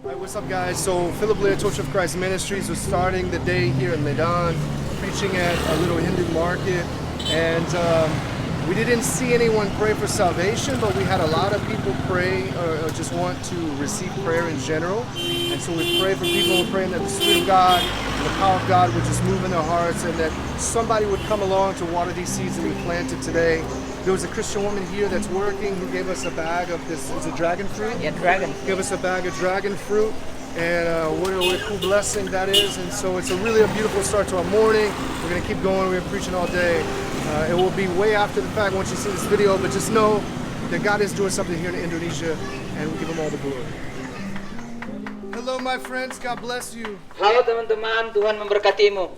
Hi, what's up, guys? So, Philip Blair, Torch of Christ Ministries, was starting the day here in Medan, preaching at a little Hindu market. And we didn't see anyone pray for salvation, but we had a lot of people pray or just want to receive prayer in general. And so we pray for people, praying that the Spirit of God and the power of God would just move in their hearts, and that somebody would come along to water these seeds that we planted today. There was a Christian woman here that's working who gave us a bag of this, is it dragon fruit? Yeah, dragon. Give us a bag of dragon fruit, and what a cool blessing that is. And so it's a beautiful start to our morning. We're going to keep going. We're preaching all day. It will be way after the fact once you see this video, but just know that God is doing something here in Indonesia, and we give him all the glory. Hello, my friends. God bless you. Halo teman-teman, Tuhan memberkatimu.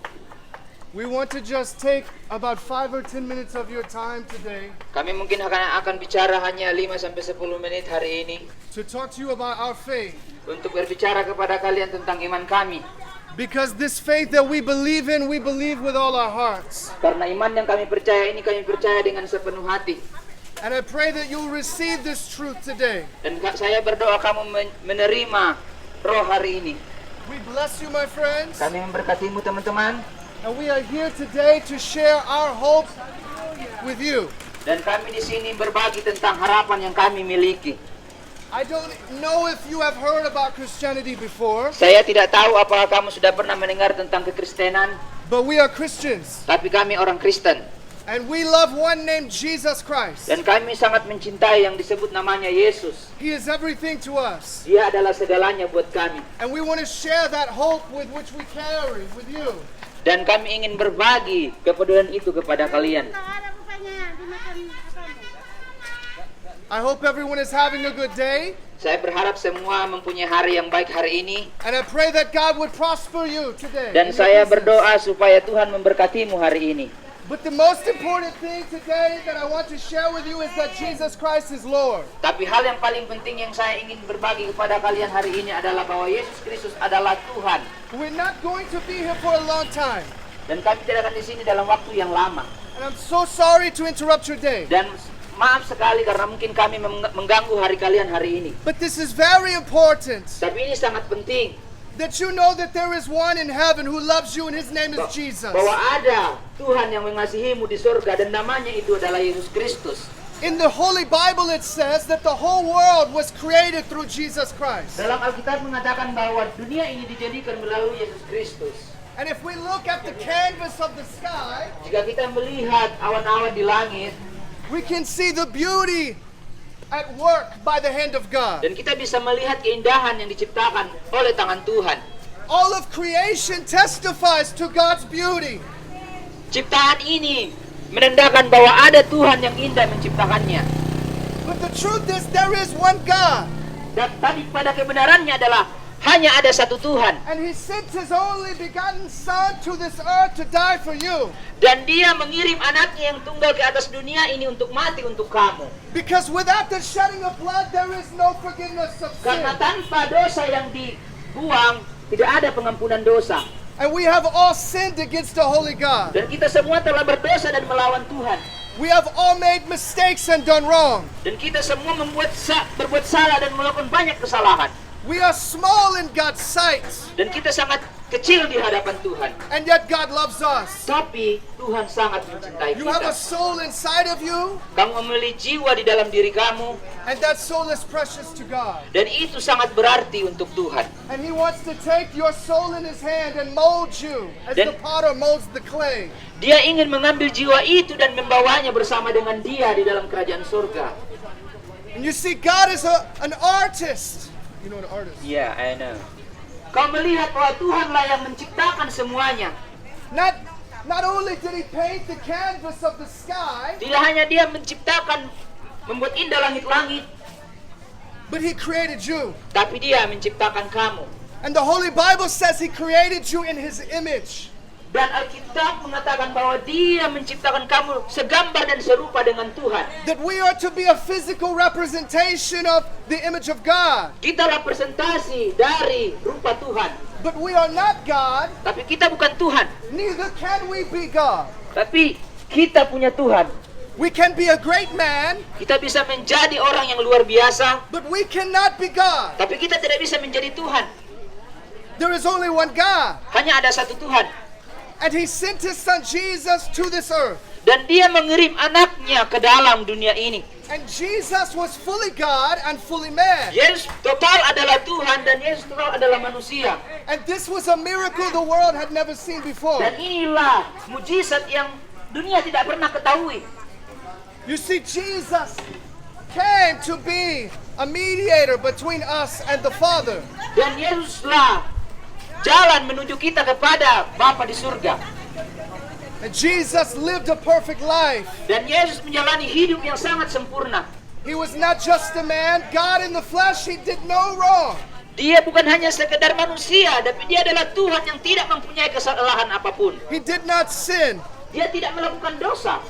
We want to just take about 5 or 10 minutes of your time today Kami mungkin akan bicara hanya 5-10 menit hari ini to talk to you about our faith. untuk berbicara kepada kalian tentang iman kami. Because this faith that we believe in, we believe with all our hearts. Karena iman yang kami percaya ini kami percaya dengan sepenuh hati. And I pray that you'll receive this truth today. Dan saya berdoa kamu menerima roh hari ini. We bless you, my friends. Kami memberkatimu teman-teman. And we are here today to share our hope with you. Dan kami di sini berbagi tentang harapan yang kami miliki. I don't know if you have heard about Christianity before, Saya tidak tahu apakah kamu sudah pernah mendengar tentang kekristenan, but we are Christians. tapi kami orang Kristen. And we love one named Jesus Christ. Dan kami sangat mencintai yang disebut namanya Yesus. He is everything to us. Dia adalah segalanya buat kami. And we want to share that hope with which we carry with you. Dan kami ingin berbagi kepedulian itu kepada kalian. I hope everyone is having a good day. Saya berharap semua mempunyai hari yang baik hari ini. And I pray that God would prosper you today. Dan in your saya business. berdoa supaya Tuhan memberkatimu hari ini. But the most important thing today that I want to share with you is that Jesus Christ is Lord. Tapi hal yang paling penting yang saya ingin berbagi kepada kalian hari ini adalah bahwa Yesus Kristus adalah Tuhan. We're not going to be here for a long time. Dan kami tidak akan di sini dalam waktu yang lama. And I'm so sorry to interrupt your day. Dan maaf sekali karena mungkin kami mengganggu hari kalian hari ini. But this is very important Tapi ini sangat penting that you know that there is one in heaven who loves you and his name is Jesus. bahwa ada Tuhan yang mengasihimu di surga dan namanya itu adalah Yesus Kristus. In the Holy Bible it says that the whole world was created through Jesus Christ. Dalam Alkitab mengatakan bahwa dunia ini dijadikan melalui Yesus Kristus. And if we look at the canvas of the sky, Jika kita melihat awan-awan di langit we can see the beauty at work by the hand of God. dan kita bisa melihat keindahan yang diciptakan oleh tangan Tuhan. All of creation testifies to God's beauty. Ciptaan ini menandakan bahwa ada Tuhan yang indah menciptakannya. But the truth is there is one God. Dan tadi pada kebenarannya adalah hanya ada satu Tuhan. And he sent his only begotten son to this earth to die for you. Dan dia mengirim anaknya yang tunggal ke atas dunia ini untuk mati untuk kamu. Because without the shedding of blood there is no forgiveness of sin. Karena tanpa dosa yang dibuang, tidak ada pengampunan dosa. And we have all sinned against the holy God. Dan kita semua telah berdosa dan melawan Tuhan. We have all made mistakes and done wrong. Dan kita semua berbuat salah dan melakukan banyak kesalahan. We are small in God's sight. Dan kita sangat kecil di hadapan Tuhan. And yet God loves us. Tapi Tuhan sangat mencintai You have a kita. soul inside of you, Kamu memiliki jiwa di dalam diri kamu. and that soul is precious to God. Dan itu sangat berarti untuk Tuhan. And he wants to take your soul in his hand and mold you as Dan- the potter molds the clay. Dia ingin mengambil jiwa itu dan membawanya bersama dengan dia di dalam kerajaan surga. And you see, God is an artist. You know an artist. Yeah, I know. Kau melihat bahwa Tuhanlah yang menciptakan semuanya. Not only did he paint the canvas of the sky, Tidak hanya dia menciptakan, membuat indah langit-langit, but he created you. tapi dia menciptakan kamu. And the Holy Bible says he created you in his image. Dan Alkitab mengatakan bahwa dia menciptakan kamu segambar dan serupa dengan Tuhan. That we are to be a physical representation of the image of God. Kita representasi dari rupa Tuhan. But we are not God, Tapi kita bukan Tuhan. neither can we be God. Tapi kita punya Tuhan. We can be a great man, Kita bisa menjadi orang yang luar biasa, but we cannot be God. tapi kita tidak bisa menjadi Tuhan. There is only one God, Hanya ada satu Tuhan. and He sent His Son Jesus to this earth. Dan dia mengirim anaknya ke dalam dunia ini. And Jesus was fully God and fully man. Yesus total adalah Tuhan dan Yesus total adalah manusia. And this was a miracle the world had never seen before. Dan inilah mujizat yang dunia tidak pernah ketahui. You see, Jesus came to be a mediator between us and the Father. Dan Yesuslah jalan menuju kita kepada Bapa di surga. And Jesus lived a perfect life. Dan Yesus menjalani hidup yang sangat sempurna. He was not just a man, God in the flesh. He did no wrong. Dia bukan hanya sekedar manusia, tapi dia adalah Tuhan yang tidak mempunyai kesalahan apapun. He did not sin. Dia tidak melakukan dosa,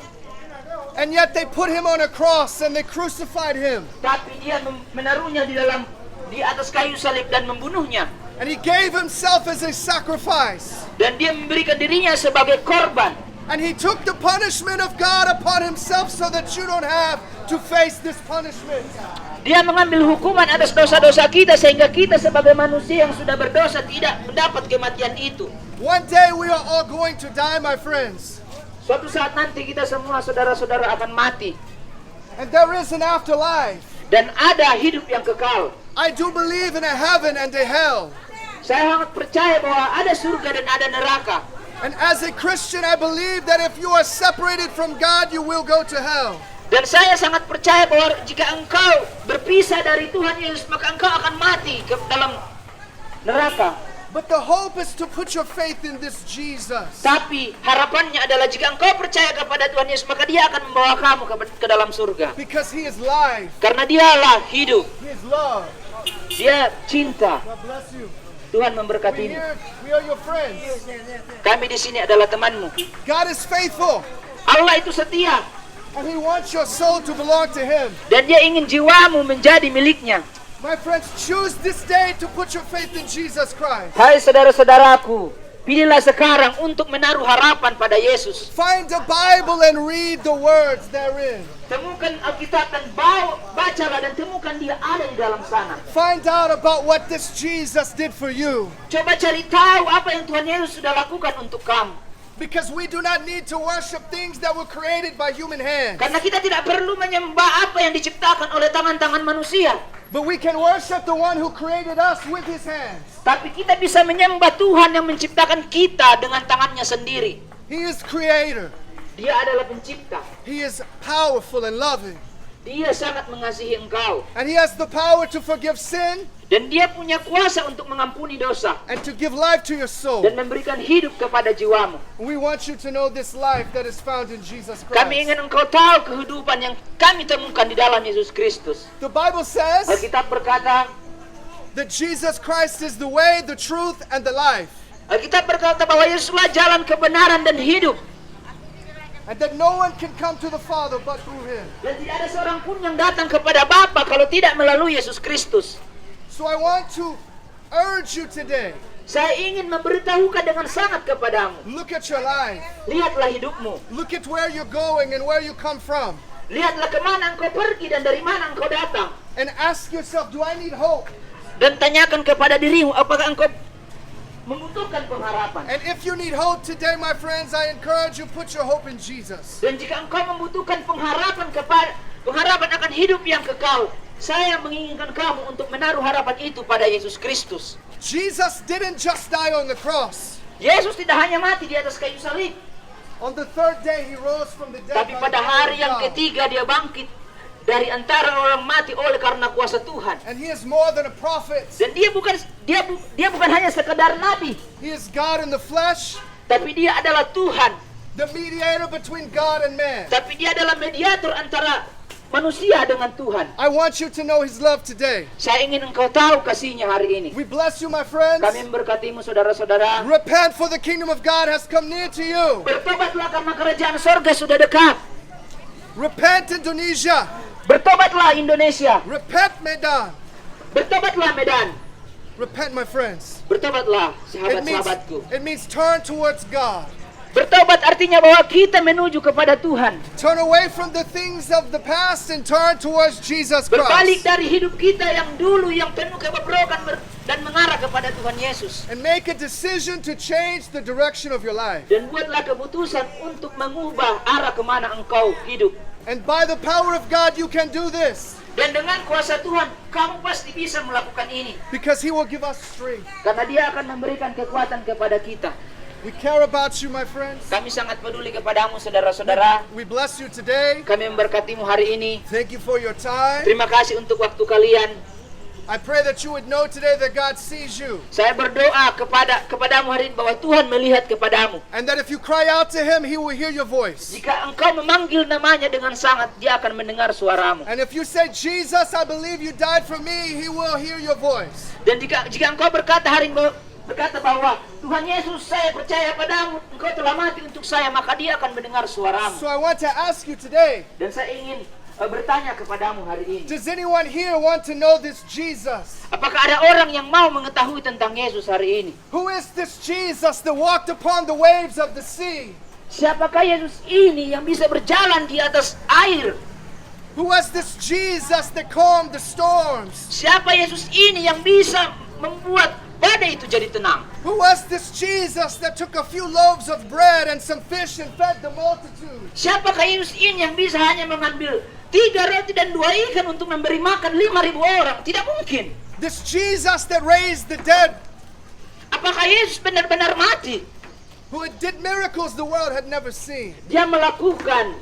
And yet they put Him on a cross and they crucified Him. tapi dia menaruhnya di atas kayu salib dan membunuhnya. And He gave Himself as a sacrifice. Dan dia memberikan dirinya sebagai korban. And He took the punishment of God upon Himself so that you don't have to face this punishment. Dia mengambil hukuman atas dosa-dosa kita sehingga kita sebagai manusia yang sudah berdosa tidak mendapat kematian itu. One day we are all going to die, my friends. Suatu saat nanti kita semua saudara-saudara akan mati. And there is an afterlife. Dan ada hidup yang kekal. I do believe in a heaven and a hell. Saya sangat percaya bahwa ada surga dan ada neraka. And as a Christian, I believe that if you are separated from God, you will go to hell. Dan saya sangat percaya bahwa jika engkau berpisah dari Tuhan Yesus, maka engkau akan mati ke dalam neraka. But the hope is to put your faith in this Jesus. Tapi harapannya adalah jika engkau percaya kepada Tuhan Yesus, maka dia akan membawa kamu ke dalam surga. Because He is life. Karena dialah hidup. He is love. Dia cinta. God bless you. Tuhan memberkatimu. We are your friends. Kami di sini adalah temanmu. God is faithful. Allah itu setia. And He wants your soul to belong to Him. Dan dia ingin jiwamu menjadi miliknya. My friends, choose this day to put your faith in Jesus Christ. Hai saudara-saudaraku, pilihlah sekarang untuk menaruh harapan pada Yesus. Find the Bible and read the words therein. Temukan Alkitab dan bacalah dan temukan dia ada di dalam sana. Find out about what this Jesus did for you. Coba cari tahu apa yang Tuhan Yesus sudah lakukan untuk kamu. Because we do not need to worship things that were created by human hands. Karena kita tidak perlu menyembah apa yang diciptakan oleh tangan-tangan manusia. But we can worship the one who created us with His hands. Tapi kita bisa menyembah Tuhan yang menciptakan kita dengan tangannya sendiri. He is creator. Dia adalah pencipta. He is powerful and loving. Dia sangat mengasihi engkau. And He has the power to forgive sin Dan dia punya kuasa untuk mengampuni dosa. and to give life to your soul. Dan memberikan hidup kepada jiwamu. We want you to know this life that is found in Jesus Kami Christ. ingin engkau tahu kehidupan yang kami temukan di dalam Yesus Kristus. The Bible says Alkitab berkata, that Jesus Christ is the way, the truth, and the life. Alkitab berkata bahwa Yesuslah jalan kebenaran dan hidup. And that no one can come to the Father but through Him. Dan tidak ada seorang pun yang datang kepada Bapa kalau tidak melalui Yesus Kristus. So I want to urge you today, Saya ingin memberitahukan dengan sangat kepadamu. look at your life. Lihatlah hidupmu. Look at where you're going and where you come from. Lihatlah kemana engkau pergi dan dari mana engkau datang. And ask yourself, do I need hope? Dan tanyakan kepada dirimu, apakah engkau membutuhkan pengharapan. And if you need hope today, my friends, I encourage you, put your hope in Jesus. Dan jika engkau membutuhkan pengharapan akan hidup yang kekal, saya menginginkan kamu untuk menaruh harapan itu pada Yesus Kristus. Jesus didn't just die on the cross. Yesus tidak hanya mati di atas kayu salib, On the third day, He rose from the dead. tapi by the pada power hari of yang God. ketiga dia bangkit dari antara orang mati oleh karena kuasa Tuhan. And He is more than a prophet. Dan dia bukan hanya sekedar nabi, He is God in the flesh, tapi dia adalah Tuhan. the mediator between God and man. Tapi dia adalah mediator antara manusia dengan Tuhan. I want you to know His love today. Saya ingin engkau tahu kasihnya hari ini. We bless you, my friends. Kami memberkatimu saudara-saudara. Repent, for the kingdom of God has come near to you. Bertobatlah karena kerajaan sorga sudah dekat. Repent, Indonesia. Bertobatlah Indonesia. Repent, Medan. Bertobatlah Medan. Repent, my friends. Bertobatlah It means, sahabat-sahabatku. it means turn towards God. Bertobat artinya bahwa kita menuju kepada Tuhan. Turn away from the things of the past and turn towards Jesus Berbalik Christ. dari hidup kita yang dulu yang penuh kebobrokan dan mengarah kepada Tuhan Yesus. And make a decision to change the direction of your life. Dan buatlah keputusan untuk mengubah arah kemana engkau hidup. And by the power of God, you can do this. Dan dengan kuasa Tuhan, kamu pasti bisa melakukan ini. Because He will give us strength. Karena Dia akan memberikan kekuatan kepada kita. We care about you, my friends. Kami sangat peduli kepadamu, saudara-saudara. We bless you today. Kami memberkatimu hari ini. Thank you for your time. Terima kasih untuk waktu kalian. I pray that you would know today that God sees you. Saya berdoa kepadamu hari ini bahwa Tuhan melihat kepadamu. And that if you cry out to Him, He will hear your voice. Jika engkau memanggil namanya dengan sangat, Dia akan mendengar suaramu. And if you say, Jesus, I believe you died for me, He will hear your voice. Dan jika engkau berkata hari ini bahwa Tuhan Yesus, saya percaya padamu, engkau telah mati untuk saya, maka Dia akan mendengar suaramu. So I want to ask you today, Dan saya ingin bertanya kepadamu hari ini. does anyone here want to know this Jesus? Apakah ada orang yang mau mengetahui tentang Yesus hari ini? Who is this Jesus that walked upon the waves of the sea? Siapakah Yesus ini yang bisa berjalan di atas air? Who was this Jesus that calmed the storms? Siapa Yesus ini yang bisa membuat badai itu jadi tenang? Who was this Jesus that took a few loaves of bread and some fish and fed the multitude? Siapakah Yesus ini yang bisa hanya mengambil 3 roti dan 2 ikan untuk memberi makan 5.000 orang? Tidak mungkin. This Jesus that raised the dead, Apakah Yesus benar-benar mati? who did miracles the world had never seen. Dia melakukan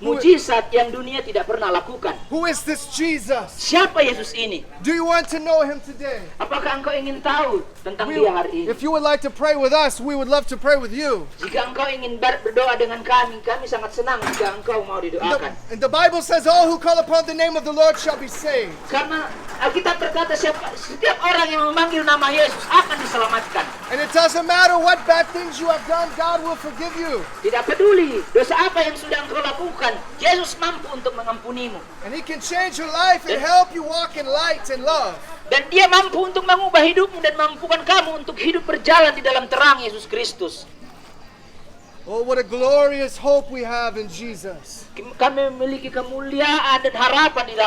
mujizat yang dunia tidak pernah lakukan. Who is this Jesus? Siapa Yesus ini? Do you want to know Him today? Apakah engkau ingin tahu tentang Dia hari ini? If you would like to pray with us, we would love to pray with you. Jika engkau ingin berdoa dengan kami sangat senang jika engkau mau didoakan. And the Bible says, all who call upon the name of the Lord shall be saved. Karena Alkitab berkata setiap orang yang memanggil nama Yesus akan diselamatkan. And it doesn't matter what bad things you have done, God will forgive you. Tidak peduli dosa apa yang sudah engkau lakukan, Yesus mampu untuk mengampunimu. And He can change your life and help you walk in light and love. Dan Dia mampu untuk mengubah hidupmu dan mampukan kamu untuk hidup berjalan di dalam terang Yesus Kristus. Oh, what a glorious hope we have in Jesus. Kami memiliki kemuliaan dan harapan di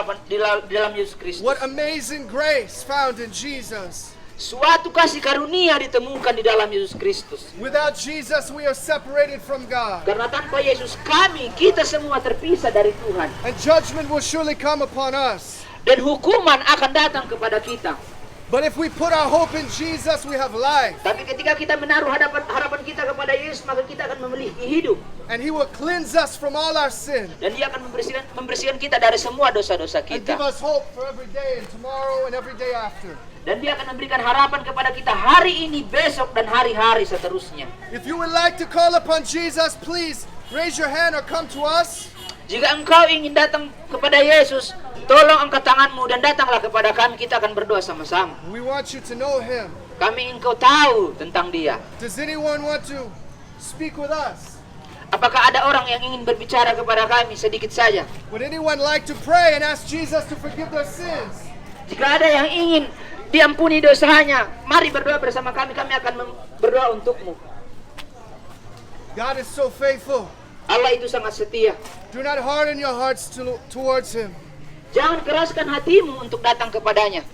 dalam Yesus Kristus. What amazing grace found in Jesus. Suatu kasih karunia ditemukan di dalam Yesus Kristus. Without Jesus, we are separated from God. Karena tanpa Yesus kita semua terpisah dari Tuhan. And judgment will surely come upon us. Dan hukuman akan datang kepada kita. But if we put our hope in Jesus, we have life. Tapi ketika kita menaruh harapan kita kepada Yesus, maka kita akan memiliki hidup. And He will cleanse us from all our sin. Dan Dia akan membersihkan kita dari semua dosa-dosa And give kita. us hope for every day and tomorrow and every day after. Dan Dia akan memberikan harapan kepada kita hari ini, besok, dan hari-hari seterusnya. If you would like to call upon Jesus, please raise your hand or come to us. Jika engkau ingin datang kepada Yesus, tolong angkat tanganmu dan datanglah kepada kami. Kita akan berdoa sama-sama. We want you to know Him. Kami ingin kau tahu tentang Dia. Does anyone want to speak with us? Apakah ada orang yang ingin berbicara kepada kami sedikit saja? Would anyone like to pray and ask Jesus to forgive their sins? Jika ada yang ingin diampuni dosanya, mari berdoa bersama kami. Kami akan berdoa untukmu. God is so faithful. Allah itu sangat setia. Do not harden your hearts towards Him. Jangan keraskan hatimu untuk datang kepadanya.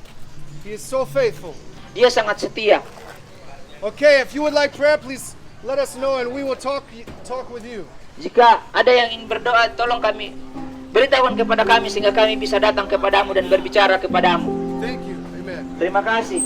He is so faithful. Dia sangat setia. Okay, if you would like prayer, please let us know and we will talk with you. Jika ada yang ingin berdoa, tolong kami beritahukan kepada kami sehingga kami bisa datang kepadamu dan berbicara kepadamu. Thank you. Amen. Terima kasih.